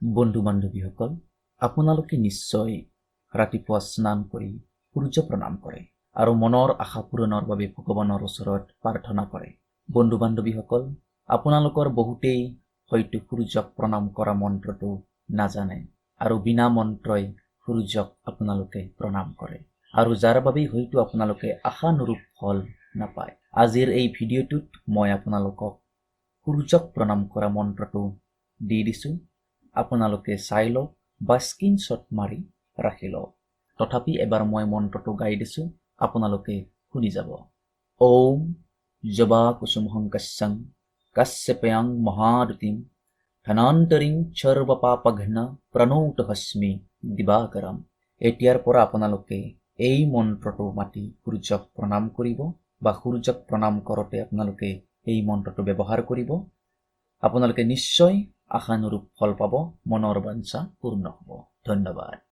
বন্ধু বান্ধৱীসকল, আপোনালোকে নিশ্চয় ৰাতিপুৱা স্নান কৰি সূৰ্য প্ৰণাম কৰে আৰু মনৰ আশা পূৰণৰ বাবে ভগৱানৰ ওচৰত প্ৰাৰ্থনা কৰে। বন্ধু বান্ধৱীসকল, আপোনালোকৰ বহুতেই হয়তো সূৰ্যক প্ৰণাম কৰা মন্ত্ৰটো নাজানে আৰু বিনা মন্ত্ৰই সূৰ্যক আপোনালোকে প্ৰণাম কৰে আৰু যাৰ বাবে হয়তো আপোনালোকে আশানুৰূপ ফল নাপায়। আজিৰ এই ভিডিঅ'টোত মই আপোনালোকক সূৰ্যক প্ৰণাম কৰা মন্ত্ৰটো দি দিছোঁ। আপোনালোকে চাই লওক বা স্ক্ৰীনশ্বট মাৰি ৰাখি লওক। তথাপি এবাৰ মই মন্ত্ৰটো গাই দিছোঁ, আপোনালোকে শুনি যাব। ওম জবা কুসুমহং কস্যং কাশ্যপয়াং মহাদুতিম ধনান্তৰিং সৰ্বপাপঘ্ন প্ৰণৌতহস্মি দিবাকৰম। এতিয়াৰ পৰা আপোনালোকে এই মন্ত্ৰটো মাতি সূৰ্যক প্ৰণাম কৰিব বা সূৰ্যক প্ৰণাম কৰোঁতে আপোনালোকে এই মন্ত্ৰটো ব্যৱহাৰ কৰিব। আপোনালোকে নিশ্চয় আশানুৰূপ ফল পাব, মনৰ বাঞ্ছা পূৰ্ণ হ'ব। ধন্যবাদ।